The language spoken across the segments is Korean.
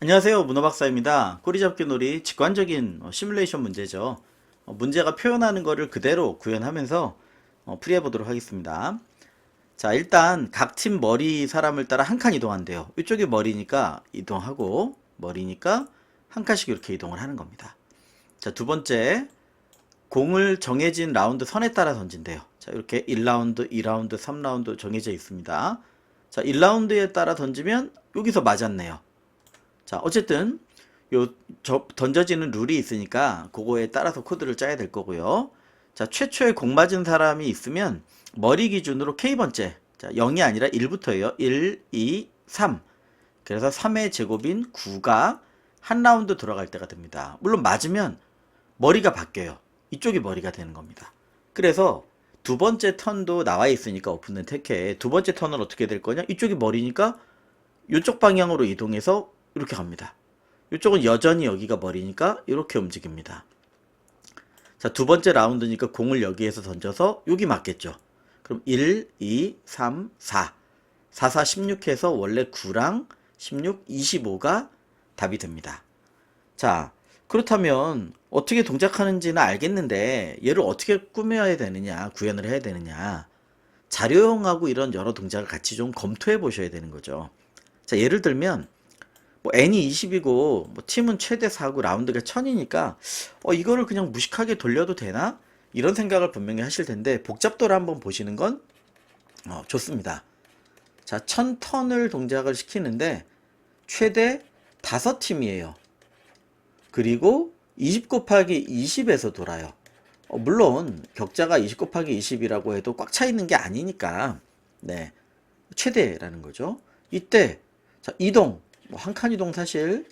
안녕하세요. 문어박사입니다. 꼬리잡기 놀이 직관적인 시뮬레이션 문제죠. 문제가 표현하는 거를 그대로 구현하면서 풀이해 보도록 하겠습니다. 자, 일단 각 팀 머리 사람을 따라 한 칸 이동한대요. 이쪽이 머리니까 이동하고, 머리니까 한 칸씩 이렇게 이동을 하는 겁니다. 자, 두 번째, 공을 정해진 라운드 선에 따라 던진대요. 자, 이렇게 1라운드, 2라운드, 3라운드 정해져 있습니다. 자, 1라운드에 따라 던지면 여기서 맞았네요. 자, 어쨌든 던져지는 룰이 있으니까 그거에 따라서 코드를 짜야 될 거고요. 자, 최초에 공 맞은 사람이 있으면 머리 기준으로 K번째, 자, 0이 아니라 1부터예요. 1, 2, 3. 그래서 3의 제곱인 9가 한 라운드 돌아갈 때가 됩니다. 물론 맞으면 머리가 바뀌어요. 이쪽이 머리가 되는 겁니다. 그래서 두 번째 턴도 나와 있으니까 오픈된 테크에 두 번째 턴은 어떻게 될 거냐? 이쪽이 머리니까 이쪽 방향으로 이동해서 이렇게 갑니다. 이쪽은 여전히 여기가 머리니까 이렇게 움직입니다. 자, 두 번째 라운드니까 공을 여기에서 던져서 여기 맞겠죠. 그럼 1, 2, 3, 4. 4, 4, 16 해서 원래 9랑 16, 25가 답이 됩니다. 자, 그렇다면 어떻게 동작하는지는 알겠는데 얘를 어떻게 꾸며야 되느냐, 구현을 해야 되느냐. 자료형하고 이런 여러 동작을 같이 좀 검토해 보셔야 되는 거죠. 자, 예를 들면 뭐 n이 20이고 뭐 팀은 최대 4고 라운드가 1000이니까 이거를 그냥 무식하게 돌려도 되나? 이런 생각을 분명히 하실 텐데 복잡도를 한번 보시는 건 좋습니다. 자, 1000턴을 동작을 시키는데 최대 5팀이에요. 그리고 20 곱하기 20에서 돌아요. 물론 격자가 20 곱하기 20이라고 해도 꽉 차 있는 게 아니니까 네, 최대라는 거죠. 이때 자, 이동 뭐 한 칸 이동 사실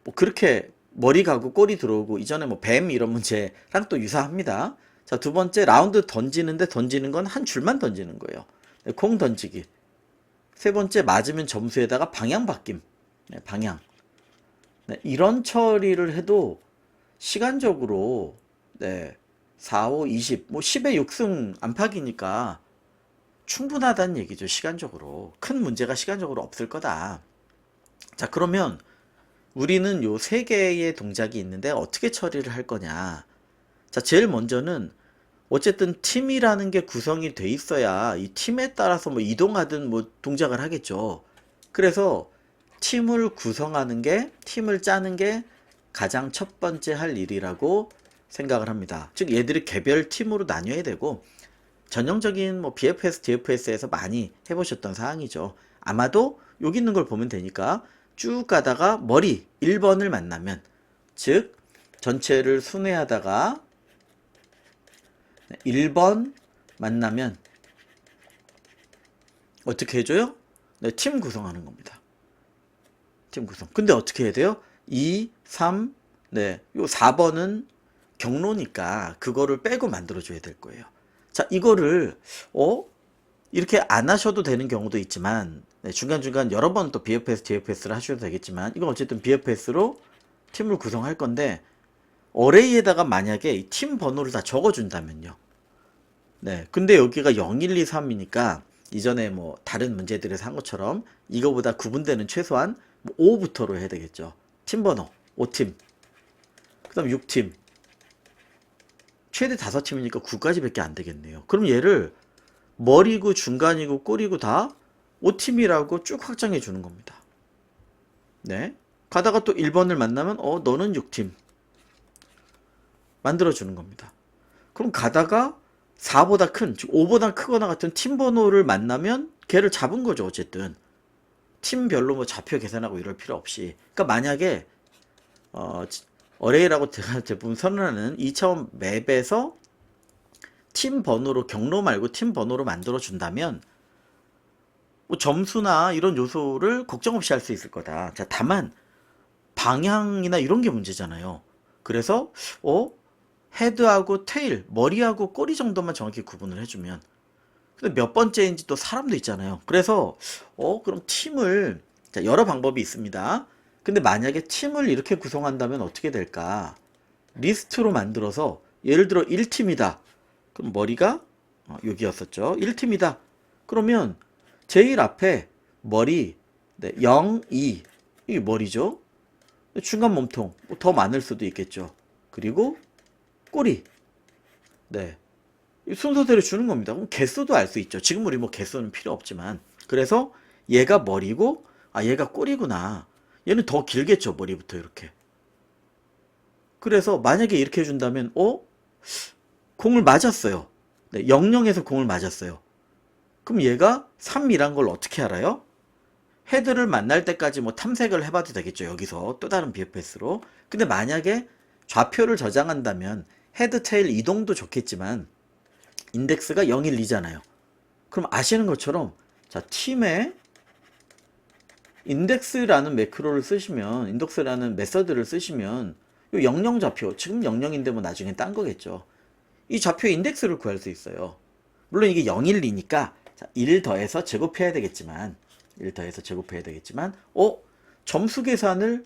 뭐 그렇게 머리 가고 꼬리 들어오고 이전에 뭐 뱀 이런 문제랑 또 유사합니다. 자, 두 번째 라운드 던지는데 던지는 건 한 줄만 던지는 거예요. 네, 공 던지기. 세 번째 맞으면 점수에다가 방향 바뀜. 네, 방향. 네, 이런 처리를 해도 시간적으로 네, 4, 5, 20, 뭐 10의 6승 안팎이니까 충분하다는 얘기죠. 시간적으로. 큰 문제가 시간적으로 없을 거다. 자, 그러면 우리는 요 세 개의 동작이 있는데 어떻게 처리를 할 거냐. 자, 제일 먼저는 어쨌든 팀이라는 게 구성이 돼 있어야 이 팀에 따라서 뭐 이동하든 뭐 동작을 하겠죠. 그래서 팀을 구성하는 게, 팀을 짜는 게 가장 첫 번째 할 일이라고 생각을 합니다. 즉 얘들이 개별 팀으로 나뉘어야 되고 전형적인 뭐 BFS, DFS에서 많이 해보셨던 사항이죠. 아마도 여기 있는 걸 보면 되니까 쭉 가다가 머리 1번을 만나면, 즉 전체를 순회하다가 1번 만나면 어떻게 해줘요? 네, 팀 구성하는 겁니다. 팀 구성. 근데 어떻게 해야 돼요? 2, 3, 네, 요 4번은 경로니까 그거를 빼고 만들어줘야 될 거예요. 자, 이거를 이렇게 안 하셔도 되는 경우도 있지만 네, 중간중간 여러 번 또 BFS, DFS를 하셔도 되겠지만 이건 어쨌든 BFS로 팀을 구성할 건데 어레이에다가 만약에 이 팀 번호를 다 적어준다면요. 네, 근데 여기가 0, 1, 2, 3이니까 이전에 뭐 다른 문제들에서 한 것처럼 이거보다 구분되는 최소한 5부터로 해야 되겠죠. 팀 번호 5팀, 그 다음 6팀, 최대 5팀이니까 9까지밖에 안 되겠네요. 그럼 얘를 머리고 중간이고 꼬리고 다 5팀이라고 쭉 확장해 주는 겁니다. 네. 가다가 또 1번을 만나면 너는 6팀 만들어 주는 겁니다. 그럼 가다가 4보다 큰, 즉 5보다 크거나 같은 팀 번호를 만나면 걔를 잡은 거죠. 어쨌든 팀별로 뭐 좌표 계산하고 이럴 필요 없이. 그러니까 만약에 어레이라고 제가 대부분 선언하는 2차원 맵에서 팀 번호로, 경로 말고 팀 번호로 만들어 준다면 뭐 점수나 이런 요소를 걱정 없이 할 수 있을 거다. 자, 다만 방향이나 이런 게 문제잖아요. 그래서 헤드하고 테일, 머리하고 꼬리 정도만 정확히 구분을 해주면. 근데 몇 번째인지 또 사람도 있잖아요. 그래서 그럼 팀을, 자, 여러 방법이 있습니다. 근데 만약에 팀을 이렇게 구성한다면 어떻게 될까? 리스트로 만들어서 예를 들어 1팀이다. 그럼 머리가 여기였었죠. 1팀이다. 그러면 제일 앞에 머리, 네, 0, 2 이게 머리죠. 중간 몸통 더 많을 수도 있겠죠. 그리고 꼬리. 네. 순서대로 주는 겁니다. 그럼 개수도 알 수 있죠. 지금 우리 뭐 개수는 필요 없지만. 그래서 얘가 머리고, 아, 얘가 꼬리구나. 얘는 더 길겠죠. 머리부터 이렇게. 그래서 만약에 이렇게 해준다면, 공을 맞았어요. 네, 00에서 공을 맞았어요. 그럼 얘가 3이란 걸 어떻게 알아요? 헤드를 만날 때까지 뭐 탐색을 해봐도 되겠죠. 여기서 또 다른 BFS로. 근데 만약에 좌표를 저장한다면 헤드 테일 이동도 좋겠지만 인덱스가 0, 1, 2잖아요. 그럼 아시는 것처럼 자, 팀에 인덱스라는 매크로를 쓰시면 인덱스라는 메서드를 쓰시면 요 00 좌표, 지금 00인데 뭐 나중에 딴 거겠죠. 이 좌표 인덱스를 구할 수 있어요. 물론 이게 0, 1, 2니까 1 더해서 제곱해야 되겠지만 1 더해서 제곱해야 되겠지만 점수 계산을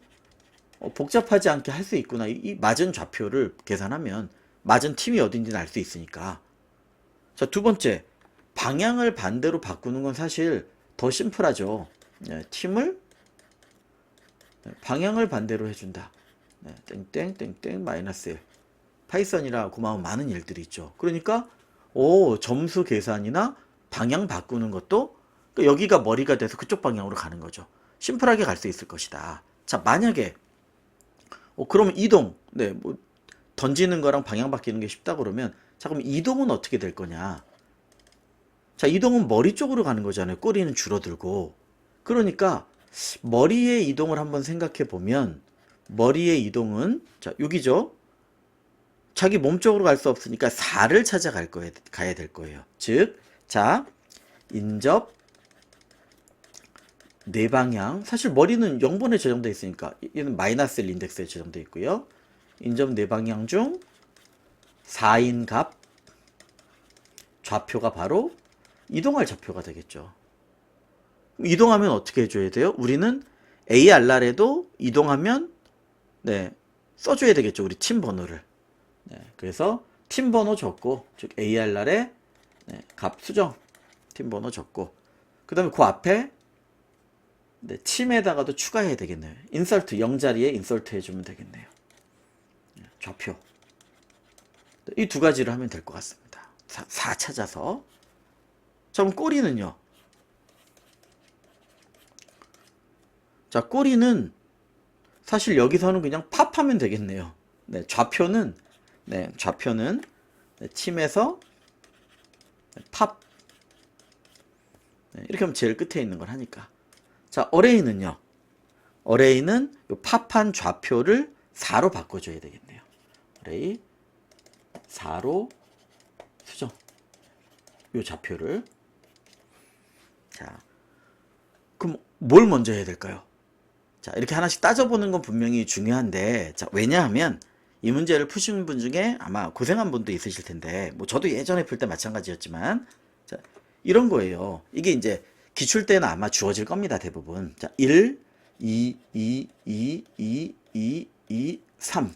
복잡하지 않게 할 수 있구나. 이 맞은 좌표를 계산하면 맞은 팀이 어딘지는 알 수 있으니까. 자, 두 번째, 방향을 반대로 바꾸는 건 사실 더 심플하죠. 네, 팀을 방향을 반대로 해준다. 네, 땡땡땡땡 마이너스 1. 파이썬이라 고마운 많은 일들이 있죠. 그러니까 점수 계산이나 방향 바꾸는 것도 여기가 머리가 돼서 그쪽 방향으로 가는 거죠. 심플하게 갈 수 있을 것이다. 자, 만약에 그러면 이동, 네, 뭐 던지는 거랑 방향 바뀌는 게 쉽다 그러면 자, 그럼 이동은 어떻게 될 거냐? 자, 이동은 머리 쪽으로 가는 거잖아요. 꼬리는 줄어들고. 그러니까 머리의 이동을 한번 생각해 보면 머리의 이동은 자, 여기죠. 자기 몸 쪽으로 갈 수 없으니까 4를 찾아갈 거예요. 가야 될 거예요. 즉, 자, 인접 네 방향. 사실 머리는 0번에 저장되어 있으니까 얘는 마이너스 1 인덱스에 저장되어 있고요. 인접 네 방향 중 4인 값 좌표가 바로 이동할 좌표가 되겠죠. 이동하면 어떻게 해줘야 돼요? 우리는 ARR에도 이동하면 네, 써줘야 되겠죠. 우리 팀 번호를. 네, 그래서 팀 번호 적고 즉 ARR에 네, 값 수정 팀 번호 적고 그 다음에 그 앞에 네, 팀에다가도 추가해야 되겠네요. 인설트 0자리에 인설트 해주면 되겠네요. 좌표 이 두 가지를 하면 될 것 같습니다. 4 찾아서. 자, 그럼 꼬리는요. 자, 꼬리는 사실 여기서는 그냥 팝하면 되겠네요. 네, 좌표는 네, 팀에서 팝 네, 이렇게 하면 제일 끝에 있는 걸 하니까. 자, 어레이는요. 어레이는 요 팝한 좌표를 4로 바꿔줘야 되겠네요. 어레이 4로 수정. 요 좌표를. 자, 그럼 뭘 먼저 해야 될까요? 자, 이렇게 하나씩 따져보는 건 분명히 중요한데, 자, 왜냐하면 이 문제를 푸신 분 중에 아마 고생한 분도 있으실 텐데, 뭐 저도 예전에 풀 때 마찬가지였지만, 자, 이런 거예요. 이게 이제 기출 때는 아마 주어질 겁니다, 대부분. 자, 1, 2, 2, 2, 2, 2, 2, 3.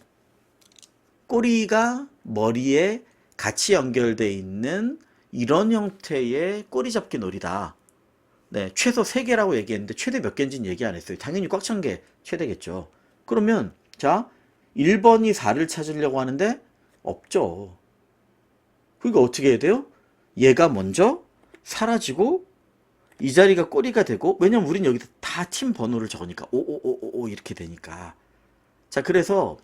꼬리가 머리에 같이 연결되어 있는 이런 형태의 꼬리 잡기 놀이다. 네, 최소 3개라고 얘기했는데 최대 몇 개인지는 얘기 안 했어요. 당연히 꽉 찬 게 최대겠죠. 그러면 자, 1번이 4를 찾으려고 하는데 없죠. 그러니까 어떻게 해야 돼요? 얘가 먼저 사라지고 이 자리가 꼬리가 되고, 왜냐면 우린 여기서 다 팀 번호를 적으니까 5555 이렇게 되니까. 자, 그래서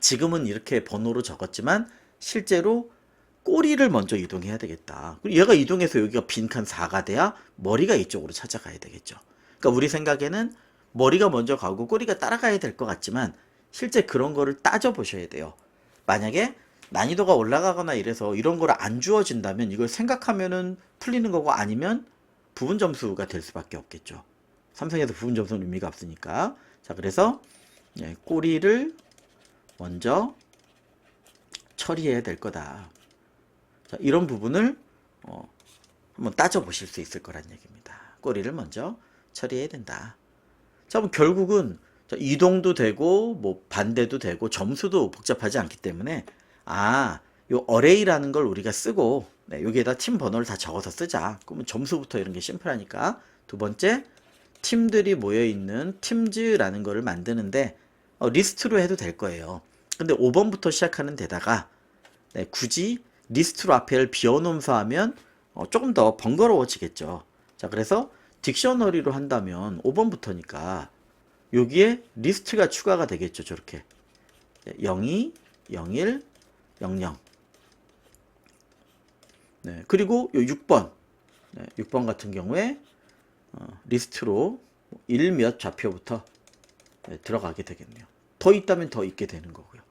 지금은 이렇게 번호로 적었지만 실제로 꼬리를 먼저 이동해야 되겠다. 그리고 얘가 이동해서 여기가 빈칸 4가 돼야 머리가 이쪽으로 찾아가야 되겠죠. 그러니까 우리 생각에는 머리가 먼저 가고 꼬리가 따라가야 될 것 같지만 실제 그런 거를 따져보셔야 돼요. 만약에 난이도가 올라가거나 이래서 이런 걸 안 주어진다면 이걸 생각하면은 풀리는 거고, 아니면 부분 점수가 될 수밖에 없겠죠. 삼성에서 부분 점수는 의미가 없으니까. 자, 그래서 꼬리를 먼저 처리해야 될 거다. 자, 이런 부분을 한번 따져보실 수 있을 거란 얘기입니다. 꼬리를 먼저 처리해야 된다. 자, 그럼 결국은 이동도 되고 뭐 반대도 되고 점수도 복잡하지 않기 때문에 요 어레이라는 걸 우리가 쓰고 여기에다 팀 번호를 다 적어서 쓰자. 그러면 점수부터 이런 게 심플하니까. 두 번째, 팀들이 모여있는 팀즈라는 거를 만드는데 리스트로 해도 될 거예요. 근데 5번부터 시작하는 데다가 네, 굳이 리스트로 앞에를 비워놓으면서 하면 조금 더 번거로워지겠죠. 자, 그래서 딕셔너리로 한다면 5번부터니까 여기에 리스트가 추가가 되겠죠. 저렇게 02, 01, 00. 네, 그리고 요 6번. 네, 6번 같은 경우에 리스트로 1 몇 좌표부터 네, 들어가게 되겠네요. 더 있다면 더 있게 되는 거고요.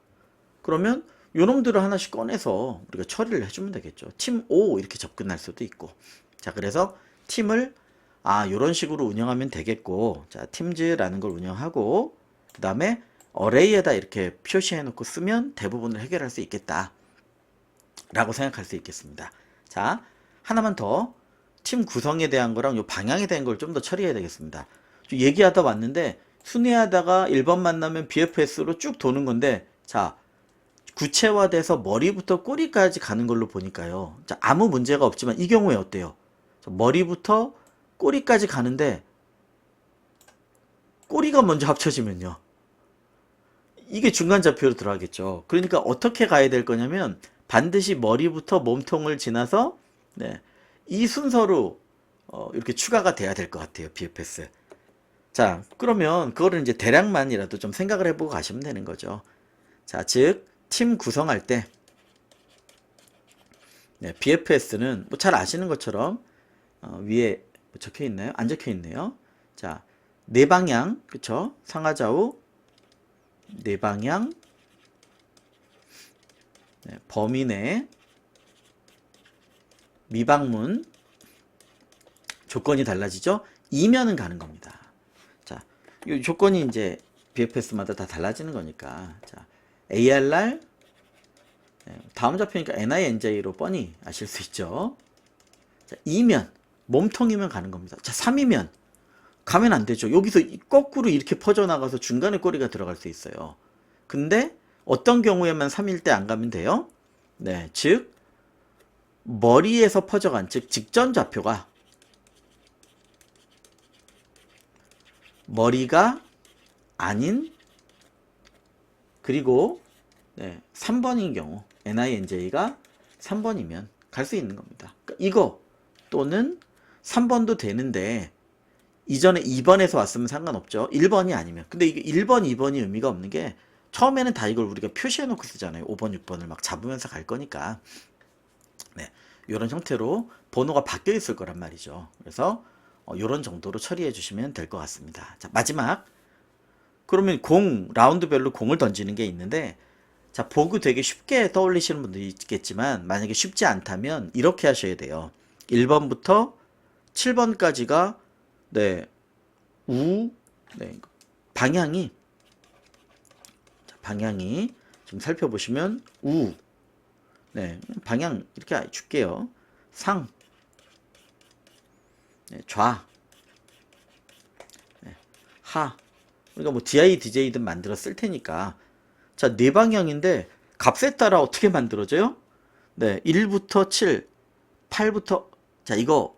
그러면 요놈들을 하나씩 꺼내서 우리가 처리를 해주면 되겠죠. 팀 5 이렇게 접근할 수도 있고. 자, 그래서 팀을 요런 식으로 운영하면 되겠고, 자, 팀즈라는 걸 운영하고, 그 다음에 어레이에다 이렇게 표시해 놓고 쓰면 대부분을 해결할 수 있겠다 라고 생각할 수 있겠습니다. 자, 하나만 더 팀 구성에 대한 거랑 요 방향에 대한 걸 좀 더 처리해야 되겠습니다. 얘기하다 왔는데 순회하다가 1번 만나면 BFS로 쭉 도는 건데, 자, 구체화돼서 머리부터 꼬리까지 가는 걸로 보니까요. 자, 아무 문제가 없지만 이 경우에 어때요? 머리부터 꼬리까지 가는데 꼬리가 먼저 합쳐지면요. 이게 중간 좌표로 들어가겠죠. 그러니까 어떻게 가야 될 거냐면 반드시 머리부터 몸통을 지나서 네, 이 순서로 이렇게 추가가 돼야 될 것 같아요. BFS. 자, 그러면 그거를 이제 대략만이라도 좀 생각을 해보고 가시면 되는 거죠. 자, 즉 팀 구성할 때 네, BFS는 뭐 잘 아시는 것처럼 위에 뭐 적혀 있나요? 안 적혀 있네요. 자, 네 방향, 그쵸? 상하좌우 네 방향, 네, 범위 내 미방문, 조건이 달라지죠? 이면은 가는 겁니다. 자, 이 조건이 이제 BFS마다 다 달라지는 거니까. 자, ARR, 다음 좌표니까 NINJ로 뻔히 아실 수 있죠. 자, 2면, 몸통이면 가는 겁니다. 자, 3이면 가면 안 되죠. 여기서 거꾸로 이렇게 퍼져나가서 중간에 꼬리가 들어갈 수 있어요. 근데 어떤 경우에만 3일 때 안 가면 돼요? 네, 즉 머리에서 퍼져간, 즉 직전 좌표가 머리가 아닌, 그리고 네, 3번인 경우 NINJ가 3번이면 갈 수 있는 겁니다. 그러니까 이거 또는 3번도 되는데 이전에 2번에서 왔으면 상관없죠. 1번이 아니면. 근데 이게 1번, 2번이 의미가 없는 게 처음에는 다 이걸 우리가 표시해 놓고 쓰잖아요. 5번, 6번을 막 잡으면서 갈 거니까. 네, 이런 형태로 번호가 바뀌어 있을 거란 말이죠. 그래서 이런 정도로 처리해 주시면 될 것 같습니다. 자, 마지막. 그러면 라운드별로 공을 던지는 게 있는데, 자, 보고 되게 쉽게 떠올리시는 분도 있겠지만 만약에 쉽지 않다면 이렇게 하셔야 돼요. 1번부터 7번까지가 네, 네, 방향이 좀 살펴보시면 네, 방향 이렇게 줄게요. 네, 네, 그러니까 뭐 DI, DJ든 만들어 쓸 테니까. 자, 네 방향인데 값에 따라 어떻게 만들어져요? 네, 1부터 7, 8부터, 자, 이거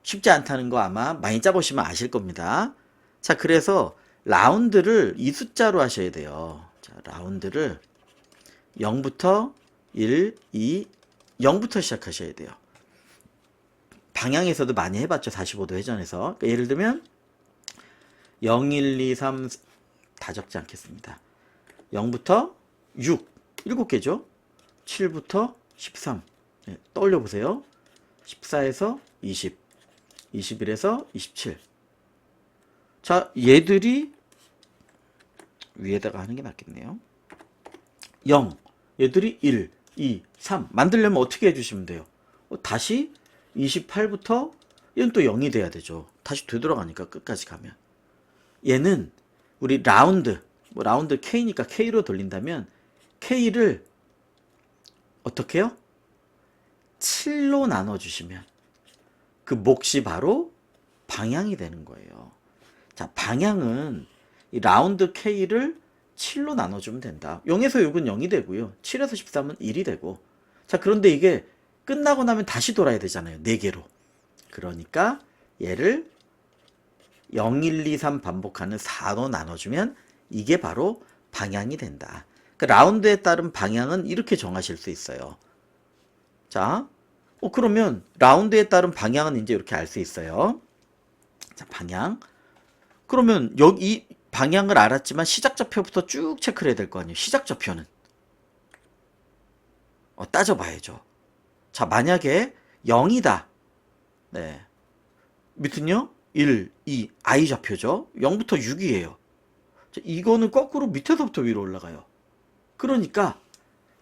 쉽지 않다는 거 아마 많이 짜보시면 아실 겁니다. 자, 그래서 라운드를 이 숫자로 하셔야 돼요. 자, 라운드를 0부터 1, 2, 0부터 시작하셔야 돼요. 방향에서도 많이 해봤죠. 45도 회전에서. 그러니까 예를 들면 0, 1, 2, 3, 다 적지 않겠습니다. 0부터 6, 7개죠. 7부터 13, 네, 떠올려 보세요. 14에서 20, 21에서 27. 자, 얘들이 위에다가 하는 게 낫겠네요. 0, 얘들이 1, 2, 3 만들려면 어떻게 해주시면 돼요? 다시 28부터 얘는 또 0이 돼야 되죠. 다시 되돌아가니까 끝까지 가면. 얘는 우리 라운드, 뭐 라운드 K니까 K로 돌린다면 K를 어떻게 해요? 7로 나눠주시면 그 몫이 바로 방향이 되는 거예요. 자, 방향은 이 라운드 K를 7로 나눠주면 된다. 0에서 6은 0이 되고요. 7에서 13은 1이 되고. 자, 그런데 이게 끝나고 나면 다시 돌아야 되잖아요. 4개로. 그러니까 얘를 0, 1, 2, 3 반복하는 4로 나눠주면 이게 바로 방향이 된다. 그러니까 라운드에 따른 방향은 이렇게 정하실 수 있어요. 자, 그러면 라운드에 따른 방향은 이제 이렇게 알 수 있어요. 자, 방향. 그러면 여기 이 방향을 알았지만 시작 좌표부터 쭉 체크를 해야 될 거 아니에요. 시작 좌표는 따져봐야죠. 자, 만약에 0이다. 네. 밑은요? 1, 2, I 좌표죠. 0부터 6이에요. 자, 이거는 거꾸로 밑에서부터 위로 올라가요. 그러니까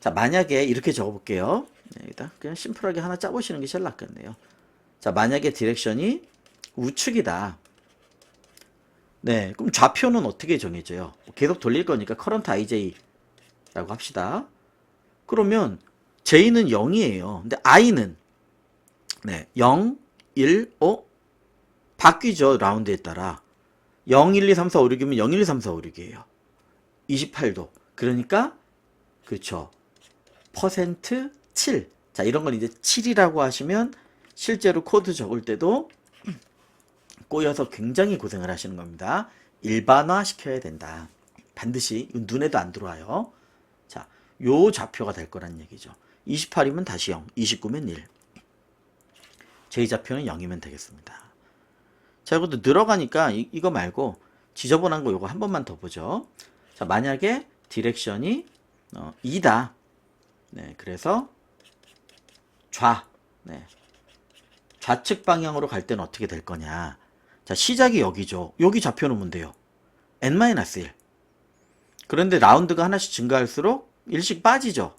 자, 만약에 이렇게 적어볼게요. 네, 일단 그냥 심플하게 하나 짜보시는 게 제일 낫겠네요. 자, 만약에 디렉션이 우측이다. 네, 그럼 좌표는 어떻게 정해져요? 계속 돌릴 거니까 current IJ라고 합시다. 그러면 J는 0이에요. 근데 I는 네, 0, 1, 5 바뀌죠. 라운드에 따라 0, 1, 2, 3, 4, 5, 6이면 0, 1, 2, 3, 4, 5, 6이에요. 28도. 그러니까 그렇죠. 퍼센트 7. 자, 이런 건 이제 7이라고 하시면 실제로 코드 적을 때도 꼬여서 굉장히 고생을 하시는 겁니다. 일반화 시켜야 된다. 반드시 눈에도 안 들어와요. 자, 요 좌표가 될 거란 얘기죠. 28이면 다시 0, 29면 1. J 좌표는 0이면 되겠습니다. 자, 이것도 늘어가니까 이거 말고 지저분한 거 요거 한 번만 더 보죠. 자, 만약에 디렉션이 2다. 네, 그래서 네, 좌측 방향으로 갈 때는 어떻게 될 거냐. 자, 시작이 여기죠. 여기 좌표 놓으면 돼요. n-1. 그런데 라운드가 하나씩 증가할수록 1씩 빠지죠.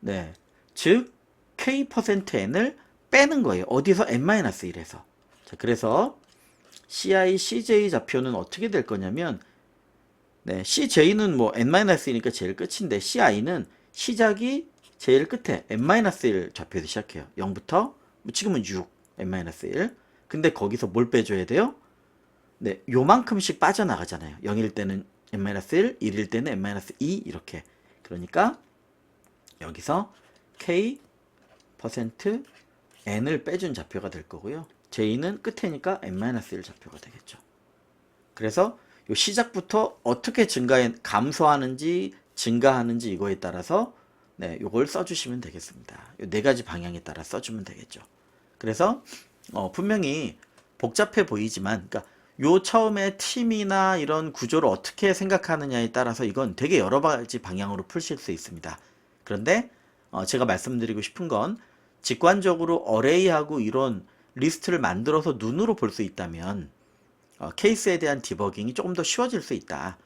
네, 즉 k%n을 빼는 거예요. 어디서? n-1에서. 자, 그래서 CI, CJ 좌표는 어떻게 될 거냐면 네, CJ는 뭐 n-1이니까 제일 끝인데 CI는 시작이 제일 끝에 n-1 좌표에서 시작해요. 0부터 지금은 6, n-1. 근데 거기서 뭘 빼줘야 돼요? 네, 요만큼씩 빠져나가잖아요. 0일 때는 n-1, 1일 때는 n-2 이렇게. 그러니까 여기서 k% n을 빼준 좌표가 될 거고요. J는 끝에니까 n-1 좌표가 되겠죠. 그래서 요 시작부터 어떻게 감소하는지 증가하는지 이거에 따라서 네, 요걸 써주시면 되겠습니다. 요 네 가지 방향에 따라 써주면 되겠죠. 그래서 분명히 복잡해 보이지만 그러니까 요 처음에 팀이나 이런 구조를 어떻게 생각하느냐에 따라서 이건 되게 여러 가지 방향으로 풀실 수 있습니다. 그런데 제가 말씀드리고 싶은 건 직관적으로 어레이하고 이런 리스트를 만들어서 눈으로 볼 수 있다면 케이스에 대한 디버깅이 조금 더 쉬워질 수 있다.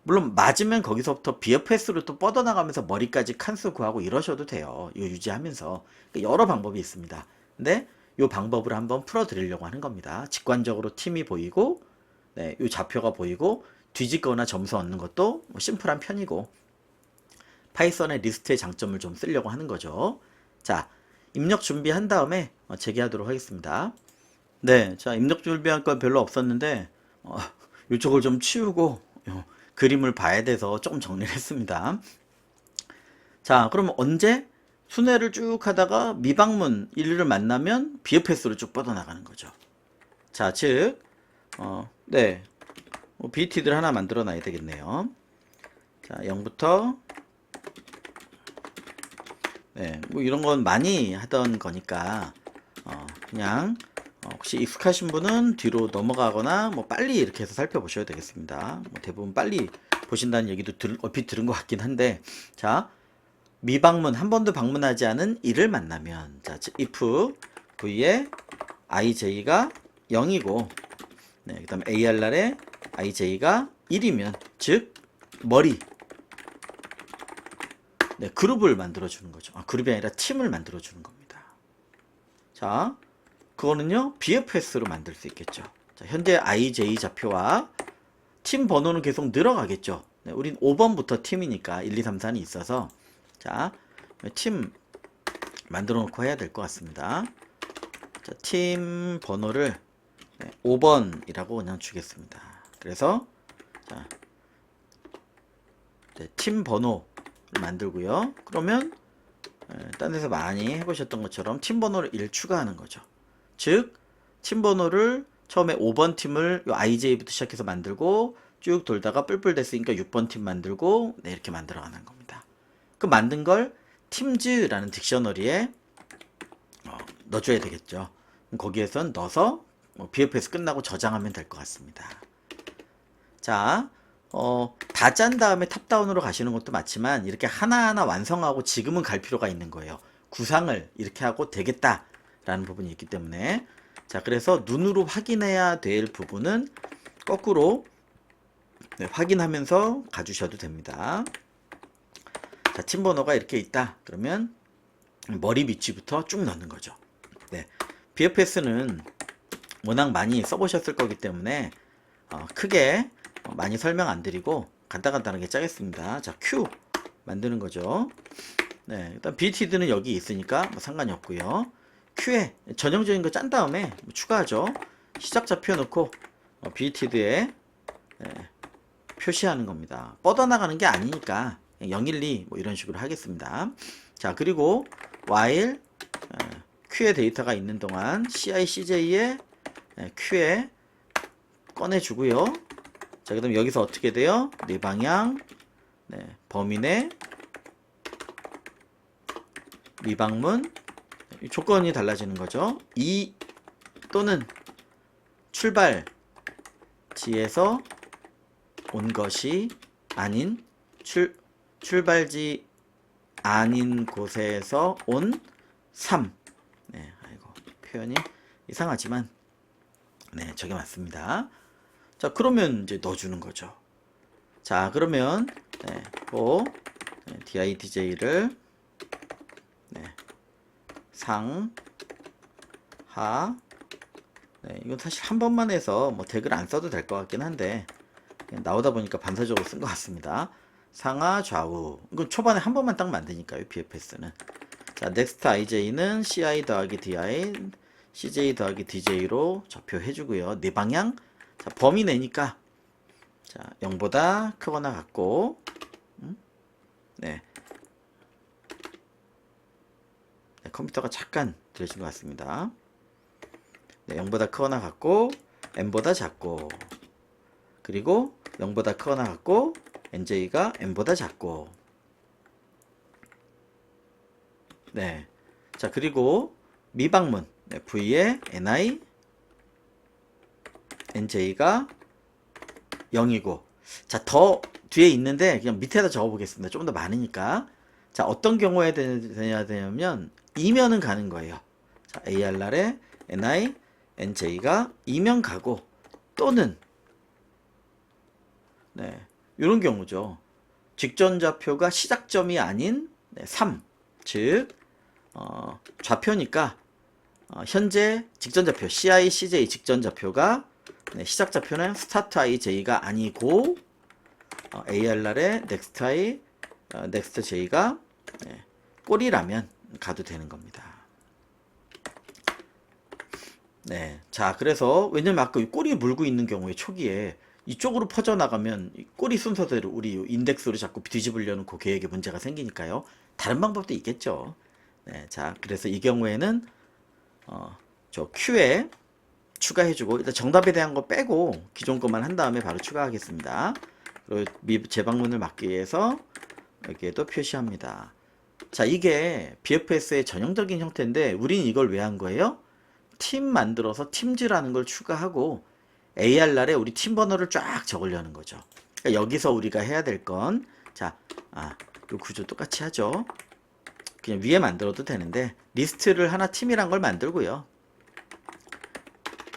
물론 맞으면 거기서부터 BFS로 또 뻗어나가면서 머리까지 칸수 구하고 이러셔도 돼요. 이거 유지하면서. 그러니까 여러 방법이 있습니다. 근데 이 방법을 한번 풀어드리려고 하는 겁니다. 직관적으로 팀이 보이고 네, 이 좌표가 보이고 뒤집거나 점수 얻는 것도 심플한 편이고 파이썬의 리스트의 장점을 좀 쓰려고 하는 거죠. 자, 입력 준비한 다음에 재개하도록 하겠습니다. 네, 자, 입력 준비한 건 별로 없었는데 이쪽을 좀 치우고 그림을 봐야 돼서 조금 정리를 했습니다. 자, 그러면 언제? 순회를 쭉 하다가 미방문 1을 만나면 BFS로 쭉 뻗어나가는 거죠. 자, 즉 네, BT들 하나 만들어 놔야 되겠네요. 자, 0부터 네, 뭐 이런 건 많이 하던 거니까 그냥 혹시 익숙하신 분은 뒤로 넘어가거나 뭐 빨리 이렇게 해서 살펴보셔야 되겠습니다. 뭐 대부분 빨리 보신다는 얘기도 얼핏 들은 것 같긴 한데, 자, 미방문 한 번도 방문하지 않은 1을 만나면, 자, if v에 ij가 0이고, 네, 그다음 ar날에 ij가 1이면, 즉 머리, 네, 그룹을 만들어 주는 거죠. 그룹이 아니라 팀을 만들어 주는 겁니다. 자, 그거는요 BFS로 만들 수 있겠죠. 자, 현재 IJ 좌표와 팀 번호는 계속 늘어가겠죠. 네, 우린 5번부터 팀이니까 1, 2, 3, 4는 있어서 자, 팀 만들어 놓고 해야 될 것 같습니다. 자, 팀 번호를 5번이라고 그냥 주겠습니다. 그래서 자, 네, 팀 번호를 만들고요. 그러면 딴 데서 많이 해보셨던 것처럼 팀 번호를 1 추가하는 거죠. 즉 팀 번호를 처음에 5번 팀을 요 IJ부터 시작해서 만들고 쭉 돌다가 뿔뿔 됐으니까 6번 팀 만들고 네, 이렇게 만들어가는 겁니다. 그 만든 걸 팀즈라는 딕셔너리에 넣어줘야 되겠죠. 거기에선 넣어서 BFS 끝나고 저장하면 될 것 같습니다. 자, 다 짠 다음에 탑다운으로 가시는 것도 맞지만 이렇게 하나하나 완성하고 지금은 갈 필요가 있는 거예요. 구상을 이렇게 하고 되겠다라는 부분이 있기 때문에 자, 그래서 눈으로 확인해야 될 부분은 거꾸로 네, 확인하면서 가주셔도 됩니다. 자, 팀 번호가 이렇게 있다. 그러면 머리 위치부터 쭉 넣는 거죠. 네, BFS는 워낙 많이 써보셨을 거기 때문에 크게 많이 설명 안 드리고 간단하게 짜겠습니다. 자, Q 만드는 거죠. 네, 일단 BTD는 여기 있으니까 뭐 상관이 없고요. Q에 전형적인 거 짠 다음에 추가하죠. 시작좌표 넣고 BTD에 네, 표시하는 겁니다. 뻗어나가는 게 아니니까 012 뭐 이런 식으로 하겠습니다. 자, 그리고 while Q에 데이터가 있는 동안 CI, CJ에 Q에 꺼내주고요. 자, 그 다음 여기서 어떻게 돼요? 네 방향, 네, 범위 내 미방문, 조건이 달라지는 거죠. 이 또는 출발지에서 온 것이 아닌 출발지 아닌 곳에서 온 3. 네, 아이고 표현이 이상하지만 네, 저게 맞습니다. 자, 그러면 이제 넣어주는 거죠. 자, 그러면 네, DIDJ를 네, 상, 하, 네, 이건 사실 한 번만 해서 뭐 태그를 안 써도 될 것 같긴 한데 나오다 보니까 반사적으로 쓴 것 같습니다. 상하, 좌우. 이건 초반에 한 번만 딱 만드니까요, BFS는. 자, next IJ는 CI 더하기 DI, CJ 더하기 DJ로 좌표해주고요. 네 방향. 자, 범위 내니까 자, 0보다 크거나 같고 네. 네, 컴퓨터가 잠깐 들으신 것 같습니다. 네, 0보다 크거나 같고 M보다 작고 그리고 0보다 크거나 같고 NJ가 M보다 작고 네. 자, 그리고 미방문 네, V에 NI NJ가 0이고 자, 더 뒤에 있는데 그냥 밑에다 적어 보겠습니다. 좀 더 많으니까. 자, 어떤 경우에 되냐면 이면은 가는 거예요. 자, AR날에 NI NJ가 이면 가고 또는 네, 이런 경우죠. 직전 좌표가 시작점이 아닌 3, 즉 좌표니까 현재 직전 좌표 CI, CJ 직전 좌표가 네, 시작 좌표는 스타트 IJ가 아니고 AR날의 next I, next J가 네, 꼬리라면 가도 되는 겁니다. 네, 자, 그래서 왜냐면 아까 꼬리에 물고 있는 경우에 초기에 이쪽으로 퍼져나가면 꼬리 순서대로 우리 인덱스로 자꾸 뒤집으려는 그 계획에 문제가 생기니까요. 다른 방법도 있겠죠. 네, 자, 그래서 이 경우에는 저 Q에 추가해주고 일단 정답에 대한 거 빼고 기존 것만 한 다음에 바로 추가하겠습니다. 그리고 재방문을 막기 위해서 여기에도 표시합니다. 자, 이게 BFS의 전형적인 형태인데 우리는 이걸 왜 한 거예요? 팀 만들어서 팀즈라는 걸 추가하고 AR날에 우리 팀 번호를 쫙 적으려는 거죠. 그러니까 여기서 우리가 해야 될 건 자, 이 구조 똑같이 하죠. 그냥 위에 만들어도 되는데 리스트를 하나 팀이란 걸 만들고요.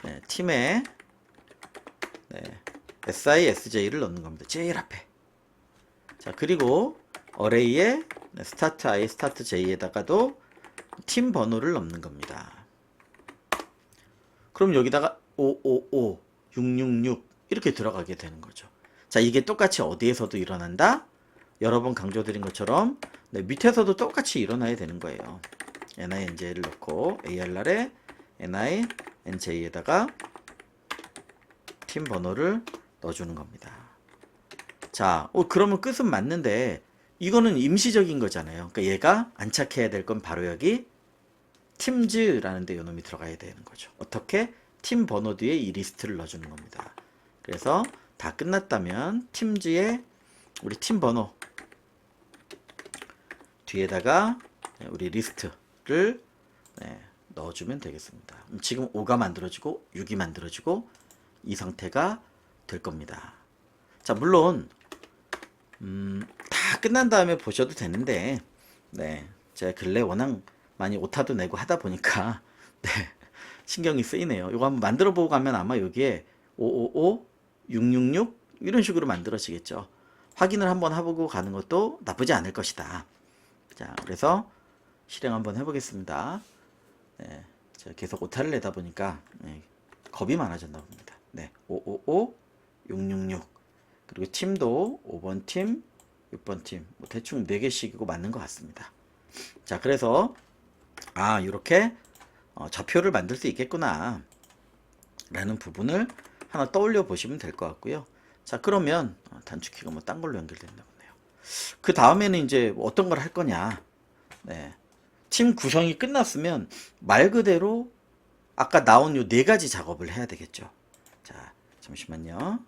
네, 팀에 네, SI, SJ를 넣는 겁니다. 제일 앞에. 자, 그리고 어레이에 스타트 I, 스타트 J에다가도 팀 번호를 넣는 겁니다. 그럼 여기다가 555, 666 이렇게 들어가게 되는 거죠. 자, 이게 똑같이 어디에서도 일어난다? 여러 번 강조드린 것처럼 네, 밑에서도 똑같이 일어나야 되는 거예요. NINJ를 넣고 AR날에 NINJ에다가 팀 번호를 넣어주는 겁니다. 자, 그러면 끝은 맞는데 이거는 임시적인 거잖아요. 그러니까 얘가 안착해야 될 건 바로 여기 팀즈라는 데 요놈이 들어가야 되는 거죠. 어떻게? 팀 번호 뒤에 이 리스트를 넣어주는 겁니다. 그래서 다 끝났다면 팀즈에 우리 팀 번호 뒤에다가 우리 리스트를 넣어주면 되겠습니다. 지금 5가 만들어지고 6이 만들어지고 이 상태가 될 겁니다. 자, 물론 다 끝난 다음에 보셔도 되는데 제가 근래 워낙 많이 오타도 내고 하다 보니까 신경이 쓰이네요. 이거 한번 만들어 보고 가면 아마 여기에 555, 666 이런 식으로 만들어지겠죠. 확인을 한번 해보고 가는 것도 나쁘지 않을 것이다. 자, 그래서 실행 한번 해보겠습니다. 제가 계속 오타를 내다 보니까 겁이 많아졌나 봅니다. 555, 666 그리고 팀도 5번 팀, 6번 팀 뭐 대충 4개씩이고 맞는 것 같습니다. 자, 그래서 이렇게 좌표를 만들 수 있겠구나 라는 부분을 하나 떠올려 보시면 될 것 같고요. 자, 그러면 단축키가 뭐 딴 걸로 연결된다 보네요. 그 다음에는 이제 어떤 걸 할 거냐. 팀 구성이 끝났으면 말 그대로 아까 나온 요 4가지 작업을 해야 되겠죠. 자, 잠시만요.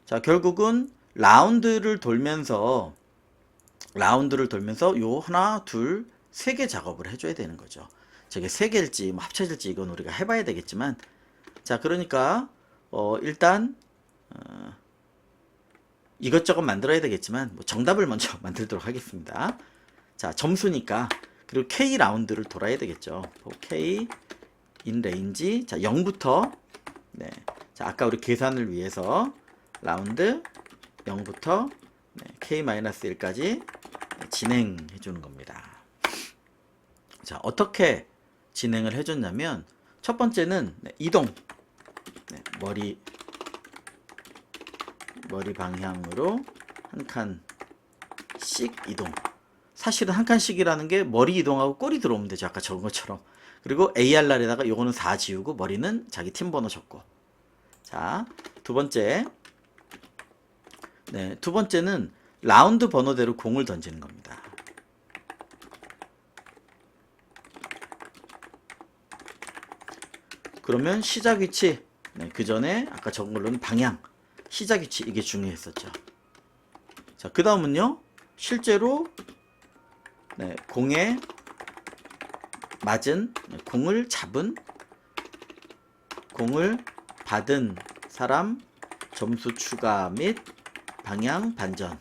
자, 결국은 라운드를 돌면서 요 하나, 둘, 3개 작업을 해줘야 되는 거죠. 저게 3개일지 뭐 합쳐질지 이건 우리가 해봐야 되겠지만, 자, 그러니까 일단 이것저것 만들어야 되겠지만 뭐 정답을 먼저 만들도록 하겠습니다. 자, 점수니까 그리고 K 라운드를 돌아야 되겠죠. K in range. 자, 0부터 자, 아까 우리 계산을 위해서 라운드 0부터 K-1까지 진행해 주는 겁니다. 자, 어떻게 진행을 해줬냐면 첫 번째는 이동 머리 방향으로 한 칸씩 이동. 사실은 한 칸씩이라는 게 머리 이동하고 꼬리 들어오면 되죠. 아까 적은 것처럼. 그리고 ARR에다가 요거는 4 지우고 머리는 자기 팀 번호 적고. 자, 두 번째는 라운드 번호대로 공을 던지는 겁니다. 그러면 시작 위치, 그 전에 아까 적은 걸로는 방향, 시작 위치 이게 중요했었죠. 자, 그 다음은요, 실제로 공에 맞은, 공을 잡은, 공을 받은 사람 점수 추가 및 방향 반전.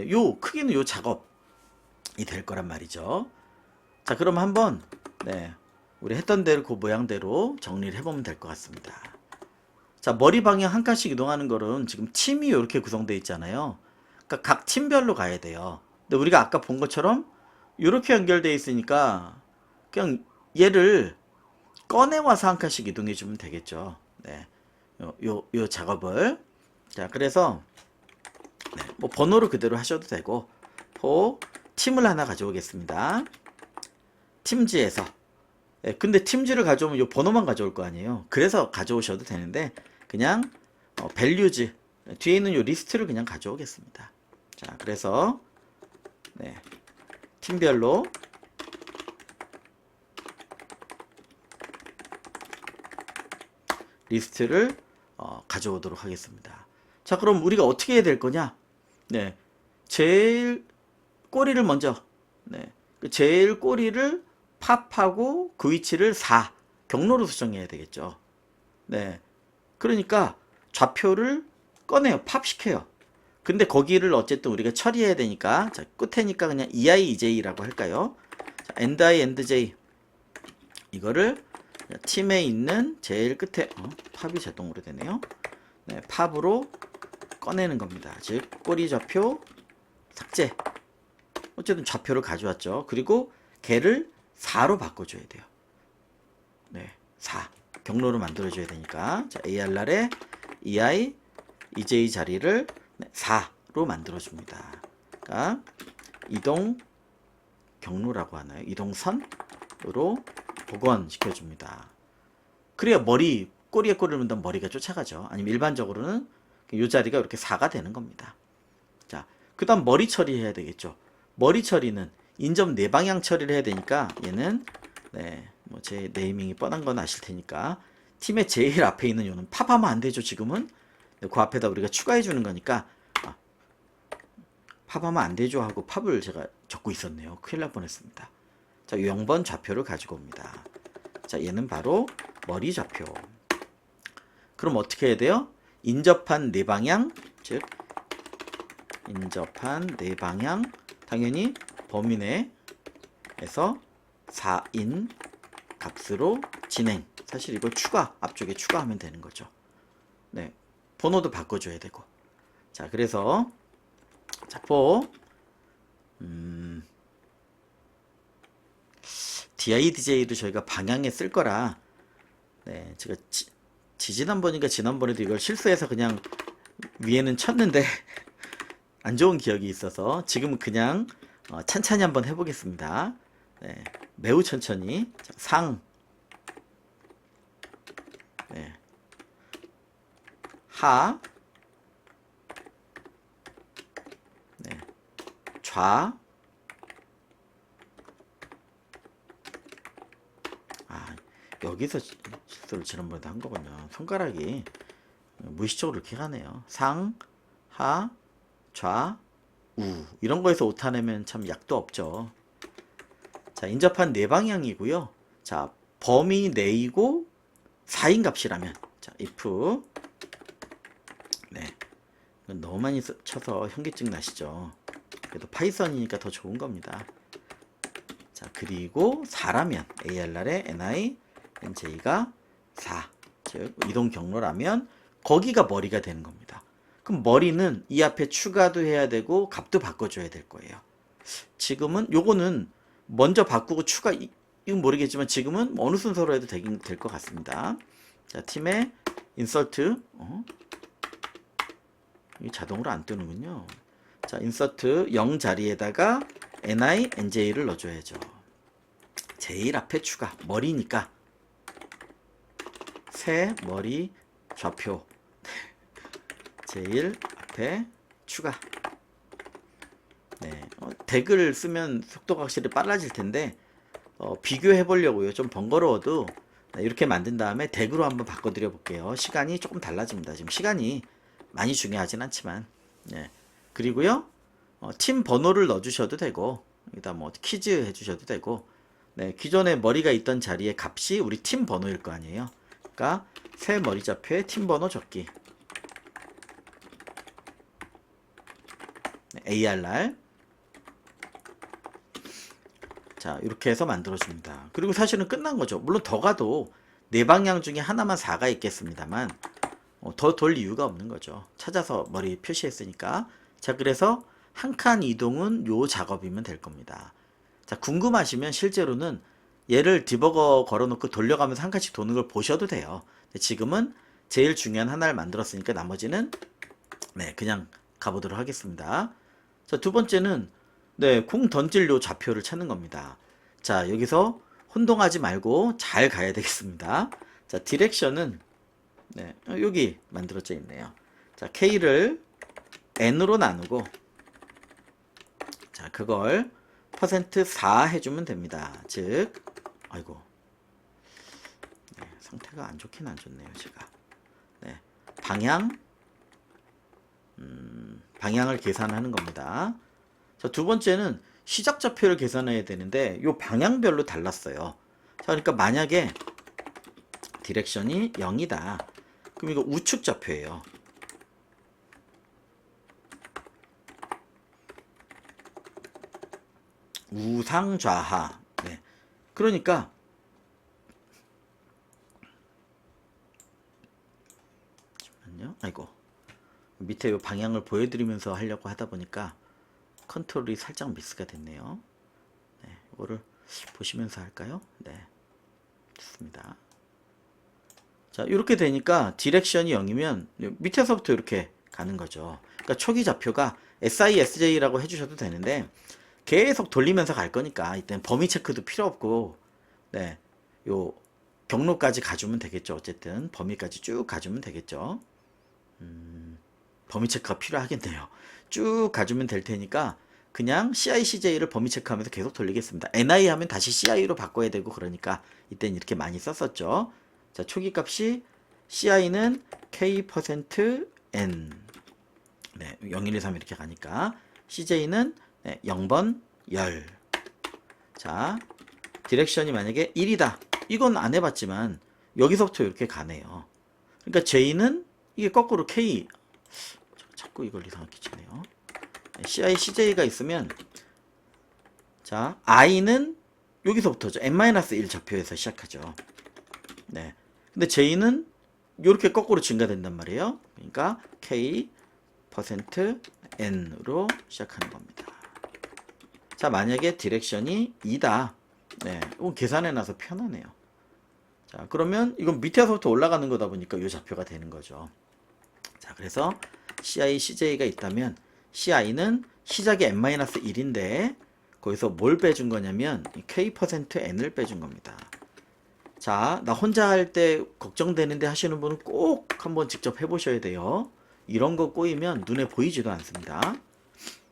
요 크기는 요 작업이 될 거란 말이죠. 자, 그럼 한번 우리 했던 대로 그 모양대로 정리를 해보면 될 것 같습니다. 자, 머리 방향 한 칸씩 이동하는 거는 지금 팀이 이렇게 구성되어 있잖아요. 그러니까 각 팀별로 가야 돼요. 근데 우리가 아까 본 것처럼 이렇게 연결되어 있으니까 그냥 얘를 꺼내와서 한 칸씩 이동해 주면 되겠죠. 요 작업을. 자, 그래서 뭐 번호를 그대로 하셔도 되고 팀을 하나 가져오겠습니다. 팀즈에서 근데 팀즈를 가져오면 요 번호만 가져올 거 아니에요. 그래서 가져오셔도 되는데 그냥 values 뒤에 있는 요 리스트를 그냥 가져오겠습니다. 자, 그래서 팀별로 리스트를 가져오도록 하겠습니다. 자, 그럼 우리가 어떻게 해야 될 거냐? 제일 꼬리를 먼저 제일 꼬리를 팝하고 그 위치를 4 경로로 수정해야 되겠죠. 그러니까 좌표를 꺼내요. 팝시켜요. 근데 거기를 어쨌든 우리가 처리해야 되니까 자, 끝에니까 그냥 EIEJ라고 할까요? 자, ENDI, ENDJ 이거를 팀에 있는 제일 끝에 팝이 자동으로 되네요. 팝으로 꺼내는 겁니다. 즉 꼬리 좌표 삭제. 어쨌든 좌표를 가져왔죠. 그리고 걔를 4로 바꿔줘야 돼요. 4 경로로 만들어줘야 되니까 자, ARR에 EI, EJ 자리를 4로 만들어줍니다. 그러니까 이동 경로라고 하나요? 이동선으로 복원시켜줍니다. 그래야 꼬리에 꼬리를 문다면 머리가 쫓아가죠. 아니면 일반적으로는 이 자리가 이렇게 4가 되는 겁니다. 자, 그 다음 머리 처리해야 되겠죠. 머리 처리는 인점 4방향 처리를 해야 되니까 얘는 뭐 제 네이밍이 뻔한 건 아실 테니까 팀의 제일 앞에 있는 요는 팝하면 안 되죠, 지금은. 네, 그 앞에다 우리가 추가해 주는 거니까 팝하면 안 되죠 하고 팝을 제가 적고 있었네요. 큰일 날 뻔했습니다. 자, 0번 좌표를 가지고 옵니다. 자, 얘는 바로 머리 좌표. 그럼 어떻게 해야 돼요? 인접한 네 방향, 즉 인접한 네 방향, 당연히 범위 내에서 4인 값으로 진행. 사실 이걸 추가, 앞쪽에 추가하면 되는 거죠. 네, 번호도 바꿔줘야 되고. 자, 그래서 자, for didj도 저희가 방향에 쓸 거라, 네, 제가 지난번인가 지난번에도 이걸 실수해서 그냥 위에는 쳤는데 안 좋은 기억이 있어서 지금은 그냥 찬찬히 한번 해보겠습니다. 네, 매우 천천히. 자, 상, 네, 하, 네, 좌, 여기서 실수를 지난번에도 한 거군요. 손가락이 무의식적으로 이렇게 가네요. 상, 하, 좌, 우. 이런 거에서 오타 내면 참 약도 없죠. 자, 인접한 네 방향이고요. 자, 범위 내이고 4인 값이라면, 자, if, 네, 이건 너무 많이 쳐서 현기증 나시죠. 그래도 파이썬이니까 더 좋은 겁니다. 자, 그리고 4라면 ARR의 NI NJ가 4, 즉 이동 경로라면 거기가 머리가 되는 겁니다. 그럼 머리는 이 앞에 추가도 해야 되고 값도 바꿔줘야 될 거예요. 지금은 요거는 먼저 바꾸고 추가, 이건 모르겠지만 지금은 어느 순서로 해도 될 것 같습니다. 자, 팀의 인서트, 이게 자동으로 안 뜨는군요. 자, 인서트 0 자리에다가 NI NJ를 넣어줘야죠. 제일 앞에 추가, 머리니까 새 머리 좌표 제일 앞에 추가. 네, 덱을 쓰면 속도가 확실히 빨라질 텐데 비교해 보려고요. 좀 번거로워도 이렇게 만든 다음에 덱으로 한번 바꿔드려 볼게요. 시간이 조금 달라집니다. 지금 시간이 많이 중요하진 않지만. 네. 그리고요, 팀 번호를 넣어주셔도 되고, 여기다 뭐 퀴즈 해주셔도 되고, 네, 기존에 머리가 있던 자리의 값이 우리 팀 번호일 거 아니에요. 그러니까 새 머리 좌표에 팀 번호 적기. 네, ARR. 자, 이렇게 해서 만들어줍니다. 그리고 사실은 끝난 거죠. 물론 더 가도 네 방향 중에 하나만 4가 있겠습니다만 더 돌 이유가 없는 거죠. 찾아서 머리 표시했으니까. 자, 그래서 한 칸 이동은 요 작업이면 될 겁니다. 자, 궁금하시면 실제로는 얘를 디버거 걸어놓고 돌려가면서 한 칸씩 도는 걸 보셔도 돼요. 지금은 제일 중요한 하나를 만들었으니까 나머지는 네, 그냥 가보도록 하겠습니다. 자, 두 번째는 네, 공 던질 요 좌표를 찾는 겁니다. 자, 여기서 혼동하지 말고 잘 가야 되겠습니다. 자, 디렉션은 네, 여기 만들어져 있네요. 자, K를 N으로 나누고, 자, 그걸 %4 해주면 됩니다. 즉, 아이고, 네, 상태가 안 좋긴 안 좋네요, 제가. 네, 방향을 계산하는 겁니다. 자, 두 번째는 시작 좌표를 계산해야 되는데 요 방향별로 달랐어요. 자, 그러니까 만약에 디렉션이 0이다. 그럼 이거 우측 좌표예요. 우상좌하. 네. 그러니까 잠깐만요. 아이고, 밑에 요 방향을 보여드리면서 하려고 하다 보니까 컨트롤이 살짝 미스가 됐네요. 네, 이거를 보시면서 할까요? 네, 좋습니다. 자, 이렇게 되니까 디렉션이 0이면 밑에서부터 이렇게 가는 거죠. 그러니까 초기 좌표가 SISJ라고 해주셔도 되는데 계속 돌리면서 갈 거니까 이때는 범위 체크도 필요 없고, 네, 요 경로까지 가주면 되겠죠. 어쨌든 범위까지 쭉 가주면 되겠죠. 범위 체크가 필요하겠네요. 쭉 가주면 될 테니까 그냥 CI, CJ를 범위 체크하면서 계속 돌리겠습니다. NI 하면 다시 CI로 바꿔야 되고 그러니까 이때는 이렇게 많이 썼었죠. 자, 초기 값이 CI는 K%N. 네, 0, 1, 2, 3 이렇게 가니까 CJ는 0번 10. 자, 디렉션이 만약에 1이다. 이건 안 해봤지만 여기서부터 이렇게 가네요. 그러니까 J는 이게 거꾸로 K. 자꾸 이걸 이상하게 치네요. CI, CJ가 있으면 자, I는 여기서부터죠. N-1 좌표에서 시작하죠. 네. 근데 J는 이렇게 거꾸로 증가된단 말이에요. 그러니까 K%N으로 시작하는 겁니다. 자, 만약에 디렉션이 2다. 네. 이건 계산해놔서 편하네요. 자, 그러면 이건 밑에서부터 올라가는 거다 보니까 이 좌표가 되는 거죠. 자, 그래서 CI, CJ가 있다면 CI는 시작이 N-1인데 거기서 뭘 빼준 거냐면 K%N을 빼준 겁니다. 자, 나 혼자 할 때 걱정되는데 하시는 분은 꼭 한번 직접 해보셔야 돼요. 이런 거 꼬이면 눈에 보이지도 않습니다.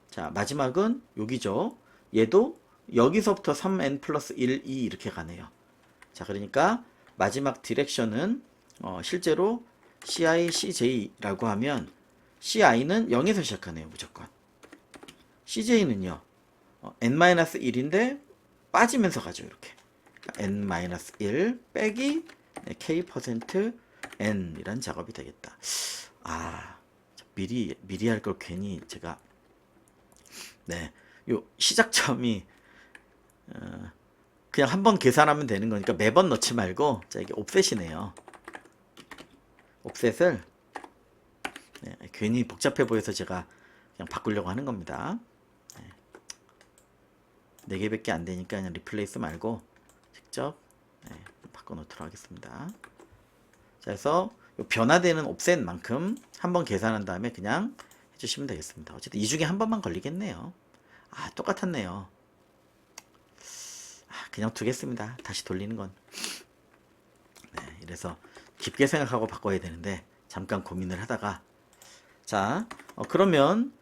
자, 마지막은 여기죠. 얘도 여기서부터 3n 플러스 1, 2 이렇게 가네요. 자, 그러니까 마지막 디렉션은 실제로 CI, CJ라고 하면 CI는 0에서 시작하네요. 무조건. CJ는요. N-1인데 빠지면서 가죠. 이렇게. N-1 빼기 K%N이란 작업이 되겠다. 아, 미리 할 걸 괜히 제가 네, 요 시작점이 그냥 한번 계산하면 되는 거니까 매번 넣지 말고 자, 이게 옵셋이네요. 옵셋을 네, 괜히 복잡해 보여서 제가 그냥 바꾸려고 하는 겁니다. 4개밖에 안 되니까 그냥 리플레이스 말고 직접 바꿔 놓도록 하겠습니다. 자, 그래서 변화되는 옵셋만큼 한번 계산한 다음에 그냥 해주시면 되겠습니다. 어쨌든 이 중에 한 번만 걸리겠네요. 아, 똑같았네요. 그냥 두겠습니다. 다시 돌리는 건. 네, 이래서 깊게 생각하고 바꿔야 되는데 잠깐 고민을 하다가 자, 그러면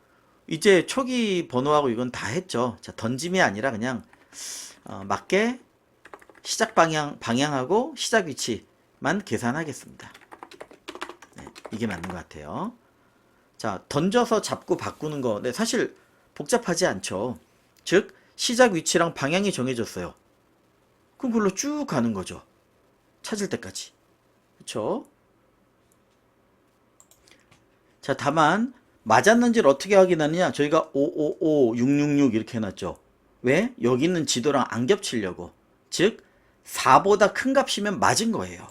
이제 초기 번호하고 이건 다 했죠. 자, 던짐이 아니라 그냥 맞게 시작 방향하고 시작 위치만 계산하겠습니다. 네, 이게 맞는 것 같아요. 자, 던져서 잡고 바꾸는 거. 네, 사실 복잡하지 않죠. 즉, 시작 위치랑 방향이 정해졌어요. 그럼 그걸로 쭉 가는 거죠. 찾을 때까지. 그쵸? 자, 다만 맞았는지를 어떻게 확인하느냐? 저희가 555, 666 이렇게 해놨죠. 왜? 여기 있는 지도랑 안 겹치려고. 즉 4보다 큰 값이면 맞은 거예요.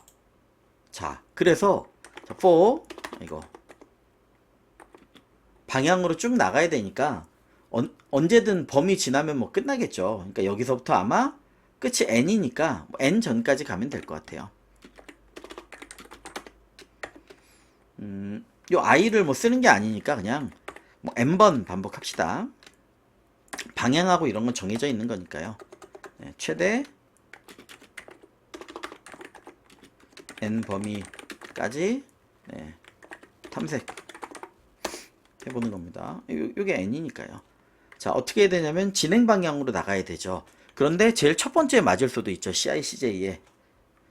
자, 그래서 4 이거 방향으로 쭉 나가야 되니까 언제든 범위 지나면 뭐 끝나겠죠. 그러니까 여기서부터 아마 끝이 n이니까 n 전까지 가면 될 것 같아요. 요 i를 뭐 쓰는 게 아니니까 그냥 뭐 n번 반복합시다. 방향하고 이런 건 정해져 있는 거니까요. 네, 최대 n 범위까지 탐색 해보는 겁니다. 요게 n이니까요. 자, 어떻게 해야 되냐면 진행 방향으로 나가야 되죠. 그런데 제일 첫 번째에 맞을 수도 있죠. CI, CJ에.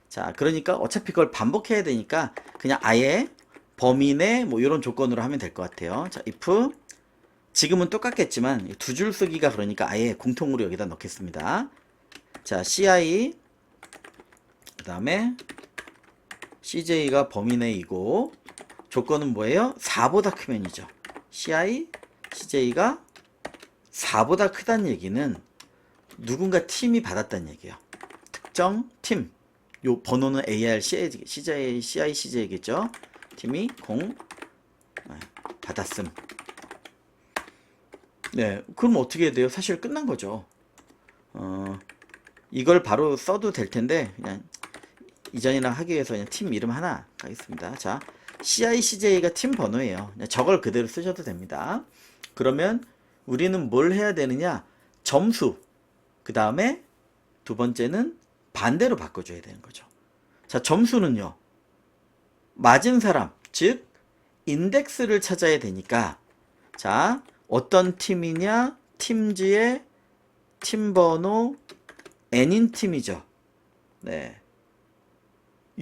자, 그러니까 어차피 그걸 반복해야 되니까 그냥 아예 범위 내 뭐 이런 조건으로 하면 될 것 같아요. 자, if 지금은 똑같겠지만 두 줄 쓰기가 그러니까 아예 공통으로 여기다 넣겠습니다. 자, CI 그 다음에 CJ가 범위 내이고 조건은 뭐예요? 4보다 크면이죠. CI, CJ가 4보다 크다는 얘기는 누군가 팀이 받았다는 얘기예요. 특정 팀. 요 번호는 AR, CJ, CI, CJ겠죠. 팀이 받았음. 네, 그럼 어떻게 해야 돼요? 사실 끝난 거죠. 이걸 바로 써도 될 텐데 그냥 이전이랑 하기 위해서 그냥 팀 이름 하나 가겠습니다. 자, CI, CJ가 팀 번호예요. 그냥 저걸 그대로 쓰셔도 됩니다. 그러면 우리는 뭘 해야 되느냐? 점수. 그 다음에 두 번째는 반대로 바꿔줘야 되는 거죠. 자, 점수는요. 맞은 사람, 즉 인덱스를 찾아야 되니까 자, 어떤 팀이냐? 팀즈의 팀번호 n인 팀이죠. 네.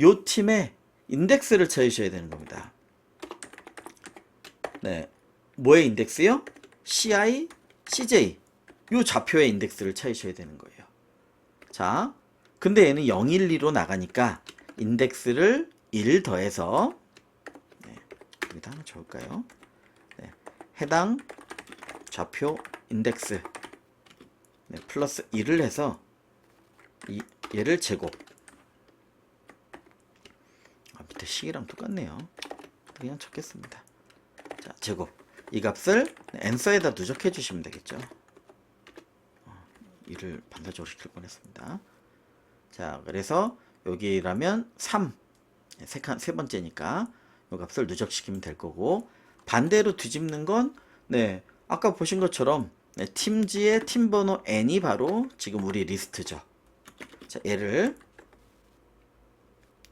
요 팀의 인덱스를 찾으셔야 되는 겁니다. 네, 뭐의 인덱스요? CI, CJ 요 좌표의 인덱스를 찾으셔야 되는 거예요. 자, 근데 얘는 0, 1, 2로 나가니까 인덱스를 1 더해서 네, 여기다 하나 적을까요? 네, 해당 좌표 인덱스 네, 플러스 1을 해서 얘를 제곱. 밑에 식이랑 똑같네요. 그냥 적겠습니다. 자, 제곱. 이 값을 엔서에다 누적해 주시면 되겠죠. 1을 반사적으로 시킬 뻔했습니다. 자, 그래서 여기라면 3. 세 번째니까 이 값을 누적시키면 될 거고, 반대로 뒤집는 건 네, 아까 보신 것처럼 네, 팀지의 팀번호 n이 바로 지금 우리 리스트죠. 자, 얘를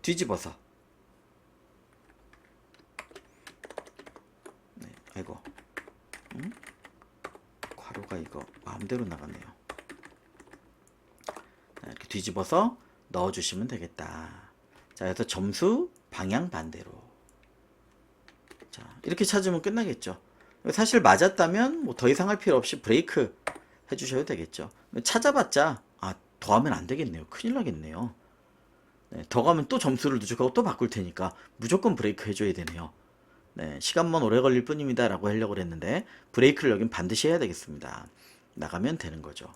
뒤집어서 네, 아이고 괄호가 이거 마음대로 나갔네요. 자, 이렇게 뒤집어서 넣어주시면 되겠다. 자, 그래서 점수 방향 반대로. 자, 이렇게 찾으면 끝나겠죠. 사실 맞았다면 뭐 더 이상 할 필요 없이 브레이크 해주셔도 되겠죠. 찾아봤자 더하면 안 되겠네요. 큰일 나겠네요. 네, 더 가면 또 점수를 누적하고 또 바꿀 테니까 무조건 브레이크 해줘야 되네요. 네, 시간만 오래 걸릴 뿐입니다 라고 하려고 했는데 브레이크를 여긴 반드시 해야 되겠습니다. 나가면 되는 거죠.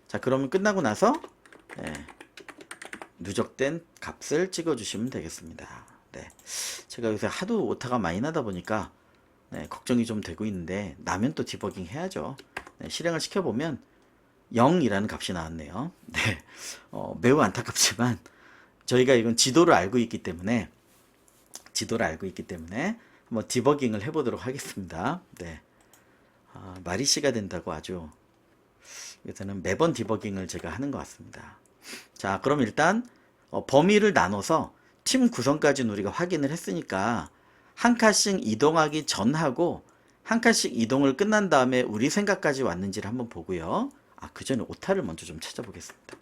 자, 그러면 끝나고 나서 네, 누적된 값을 찍어주시면 되겠습니다. 네, 제가 요새 하도 오타가 많이 나다 보니까 네, 걱정이 좀 되고 있는데 나면 또 디버깅 해야죠. 네, 실행을 시켜보면 0이라는 값이 나왔네요. 네, 매우 안타깝지만 저희가 이건 지도를 알고 있기 때문에 한번 디버깅을 해보도록 하겠습니다. 네, 마리 씨가 된다고 아주 요새는 매번 디버깅을 제가 하는 것 같습니다. 자, 그럼 일단 범위를 나눠서 팀 구성까지는 우리가 확인을 했으니까 한 칸씩 이동하기 전하고 한 칸씩 이동을 끝난 다음에 우리 생각까지 왔는지를 한번 보고요. 그 전에 오타를 먼저 좀 찾아보겠습니다.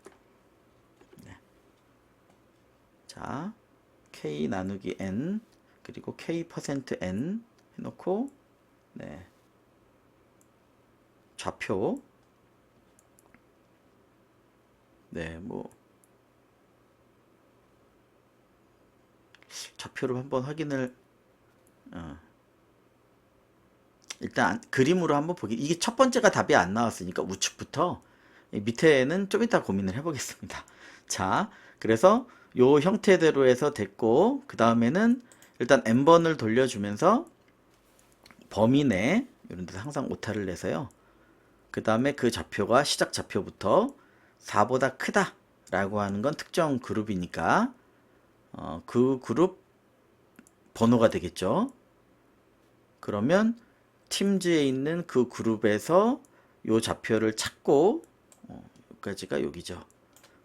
네. 자, K 나누기 N 그리고 K%N 해놓고 네. 좌표 네, 뭐 좌표를 한번 확인을 일단 그림으로 한번 보기. 이게 첫 번째가 답이 안 나왔으니까 우측부터 밑에는 좀 이따 고민을 해보겠습니다. 자, 그래서 요 형태대로 해서 됐고 그 다음에는 일단 n번을 돌려주면서 범위 내 이런 데서 항상 오타를 내서요. 그 다음에 그 좌표가 시작 좌표부터 4보다 크다 라고 하는 건 특정 그룹이니까 그 그룹 번호가 되겠죠. 그러면 팀즈에 있는 그 그룹에서 요 좌표를 찾고 여기까지가 여기죠.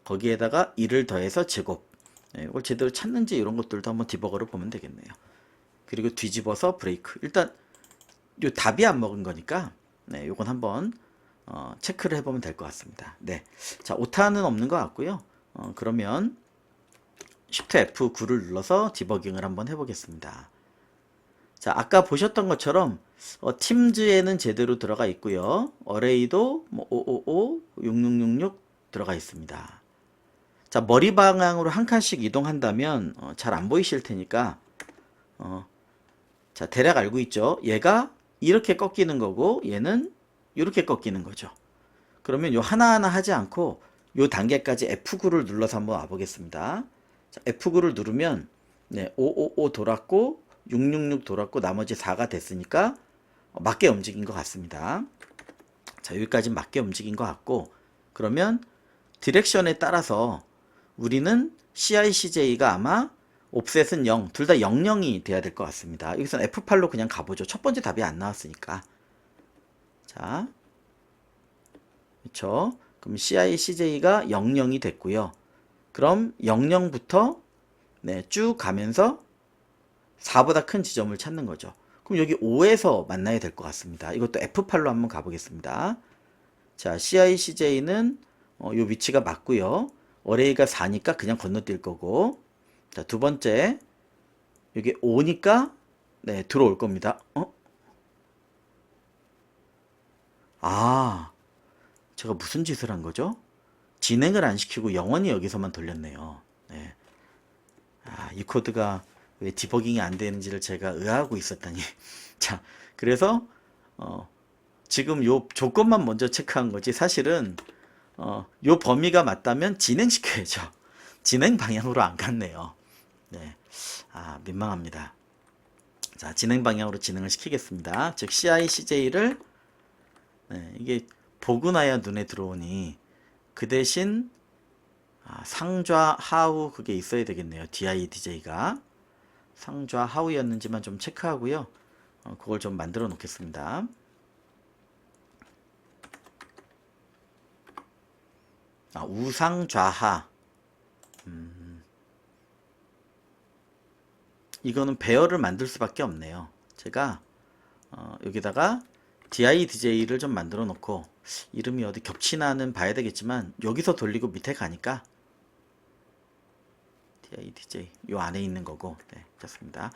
거기에다가 1을 더해서 제곱. 네, 이걸 제대로 찾는지 이런 것들도 한번 디버거를 보면 되겠네요. 그리고 뒤집어서 브레이크. 일단 요 답이 안 먹은 거니까 네, 요건 한번 체크를 해보면 될 것 같습니다. 네, 자, 오타는 없는 것 같고요. 그러면 Shift F9를 눌러서 디버깅을 한번 해보겠습니다. 자, 아까 보셨던 것처럼 팀즈에는 제대로 들어가 있고요. 어레이도 뭐 555, 6666 들어가 있습니다. 자, 머리 방향으로 한 칸씩 이동한다면 잘 안 보이실 테니까 자, 대략 알고 있죠. 얘가 이렇게 꺾이는 거고 얘는 이렇게 꺾이는 거죠. 그러면 요 하나하나 하지 않고 요 단계까지 F9를 눌러서 한번 와보겠습니다. 자, F9를 누르면 네, 555 돌았고 666 돌았고 나머지 4가 됐으니까 맞게 움직인 것 같습니다. 자, 여기까지 맞게 움직인 것 같고 그러면 디렉션에 따라서 우리는 CI/CJ가 아마 옵셋은 0, 둘 다 00이 돼야 될 것 같습니다. 여기서는 F8로 그냥 가보죠. 첫 번째 답이 안 나왔으니까. 자, 그렇죠. 그럼 CI/CJ가 00이 됐고요. 그럼 00부터 네, 쭉 가면서 4보다 큰 지점을 찾는 거죠. 그럼 여기 5에서 만나야 될 것 같습니다. 이것도 F8로 한번 가보겠습니다. 자, CI/CJ는 요 위치가 맞고요. 어레이가 4니까 그냥 건너뛸 거고 자, 두 번째. 이게 5니까 네, 들어올 겁니다. 아, 제가 무슨 짓을 한 거죠? 진행을 안 시키고 영원히 여기서만 돌렸네요. 네. 아, 이 코드가 왜 디버깅이 안 되는지를 제가 의아하고 있었다니. 자, 그래서 어, 지금 요 조건만 먼저 체크한 거지. 사실은 요 범위가 맞다면 진행시켜야죠. 진행 방향으로 안 갔네요. 네. 아, 민망합니다. 자, 진행 방향으로 진행을 시키겠습니다. 즉 CI, CJ를 네, 이게 보고 나야 눈에 들어오니 그 대신 상좌 하우 그게 있어야 되겠네요. DI, DJ가 상좌 하우였는지만 좀 체크하고요. 그걸 좀 만들어 놓겠습니다. 우상 좌하. 이거는 배열을 만들 수밖에 없네요. 제가 여기다가 DI, DJ를 좀 만들어 놓고 이름이 어디 겹치나는 봐야 되겠지만 여기서 돌리고 밑에 가니까 DI, DJ 요 안에 있는 거고 네, 좋습니다.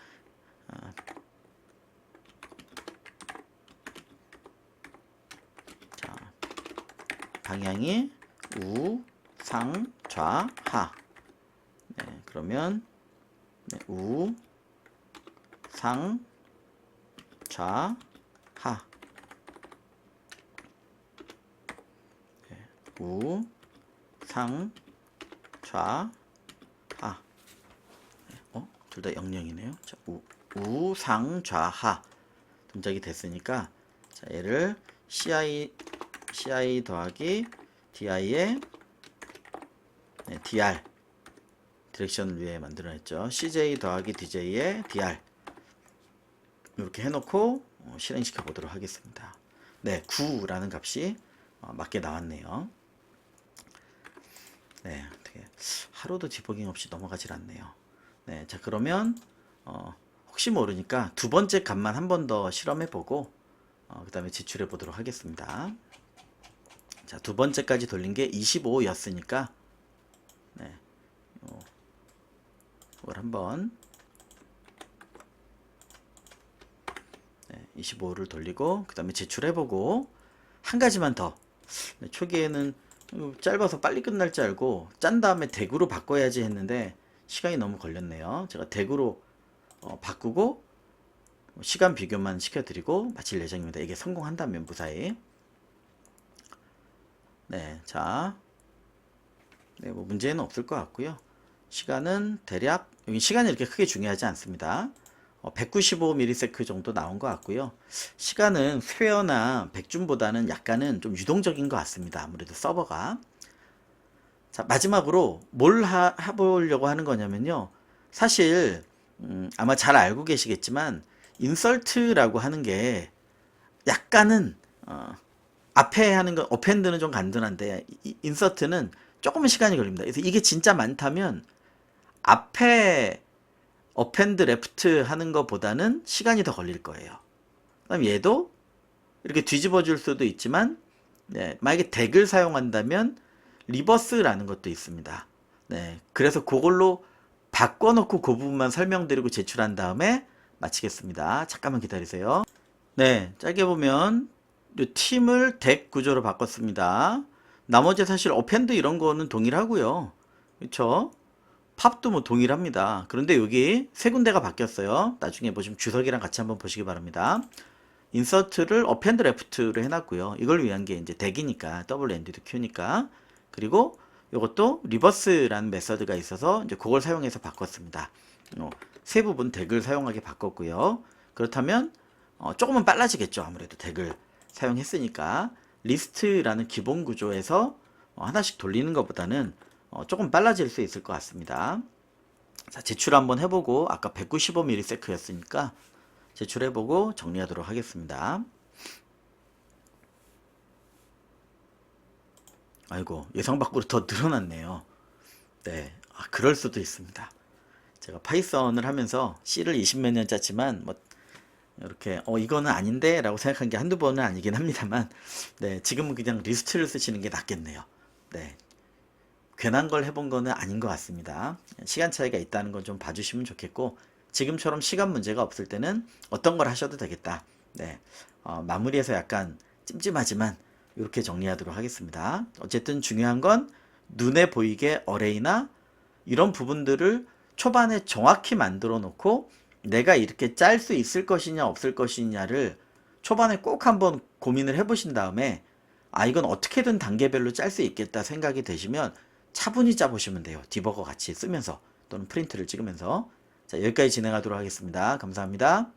자, 방향이 우, 상, 좌, 하. 네, 그러면 네, 우, 상, 좌, 하. 네, 우, 상, 좌, 하. 네, 둘 다 영영이네요. 자, 우, 상, 좌, 하. 동작이 됐으니까 자, 얘를 CI 더하기 DI의 네, DR 디렉션을 위해 만들어냈죠. CJ 더하기 DJ의 DR 이렇게 해놓고 실행시켜 보도록 하겠습니다. 네, 9라는 값이 맞게 나왔네요. 네, 어떻게 하루도 디버깅 없이 넘어가질 않네요. 네, 자 그러면 혹시 모르니까 두 번째 값만 한 번 더 실험해 보고 그 다음에 제출해 보도록 하겠습니다. 자, 두 번째까지 돌린 게 25였으니까 네, 이걸 한번 네, 25를 돌리고 그 다음에 제출해보고 한 가지만 더 네, 초기에는 짧아서 빨리 끝날 줄 알고 짠 다음에 대구로 바꿔야지 했는데 시간이 너무 걸렸네요. 제가 대구로 바꾸고 시간 비교만 시켜드리고 마칠 예정입니다. 이게 성공한다면 무사히 네, 자 네, 뭐 문제는 없을 것 같고요. 시간은 대략 여기 시간이 이렇게 크게 중요하지 않습니다. 195ms 정도 나온 것 같고요. 시간은 스퀘어나 백준보다는 약간은 좀 유동적인 것 같습니다. 아무래도 서버가. 자, 마지막으로 뭘 해보려고 하는 거냐면요. 사실 아마 잘 알고 계시겠지만 인설트라고 하는 게 약간은 앞에 하는 거 어펜드는 좀 간단한데 인서트는 조금은 시간이 걸립니다. 그래서 이게 진짜 많다면 앞에 어펜드 레프트 하는 것보다는 시간이 더 걸릴 거예요. 그다음 얘도 이렇게 뒤집어 줄 수도 있지만 네, 만약에 덱을 사용한다면 리버스라는 것도 있습니다. 네, 그래서 그걸로 바꿔놓고 그 부분만 설명드리고 제출한 다음에 마치겠습니다. 잠깐만 기다리세요. 네, 짧게 보면 이 팀을 덱 구조로 바꿨습니다. 나머지 사실 어펜드 이런 거는 동일하고요. 그렇죠? 팝도 뭐 동일합니다. 그런데 여기 세 군데가 바뀌었어요. 나중에 보시면 주석이랑 같이 한번 보시기 바랍니다. 인서트를 어펜드 레프트로 해놨고요. 이걸 위한 게 이제 덱이니까 더블 엔디드 큐니까. 그리고 이것도 리버스라는 메서드가 있어서 이제 그걸 사용해서 바꿨습니다. 세 부분 덱을 사용하게 바꿨고요. 그렇다면 조금은 빨라지겠죠. 아무래도 덱을 사용했으니까 리스트라는 기본 구조에서 하나씩 돌리는 것보다는 조금 빨라질 수 있을 것 같습니다. 자, 제출 한번 해보고 아까 195ms였으니까 제출해보고 정리하도록 하겠습니다. 아이고 예상 밖으로 더 늘어났네요. 네, 그럴 수도 있습니다. 제가 파이썬을 하면서 C를 20몇 년 짰지만 뭐 이렇게 이거는 아닌데 라고 생각한 게 한두 번은 아니긴 합니다만 네, 지금은 그냥 리스트를 쓰시는 게 낫겠네요. 네, 괜한 걸 해본 거는 아닌 것 같습니다. 시간 차이가 있다는 건 좀 봐주시면 좋겠고, 지금처럼 시간 문제가 없을 때는 어떤 걸 하셔도 되겠다. 네, 마무리해서 약간 찜찜하지만 이렇게 정리하도록 하겠습니다. 어쨌든 중요한 건 눈에 보이게 어레이나 이런 부분들을 초반에 정확히 만들어 놓고 내가 이렇게 짤 수 있을 것이냐 없을 것이냐를 초반에 꼭 한번 고민을 해보신 다음에 아 이건 어떻게든 단계별로 짤 수 있겠다 생각이 되시면 차분히 짜보시면 돼요. 디버거 같이 쓰면서 또는 프린트를 찍으면서. 자, 여기까지 진행하도록 하겠습니다. 감사합니다.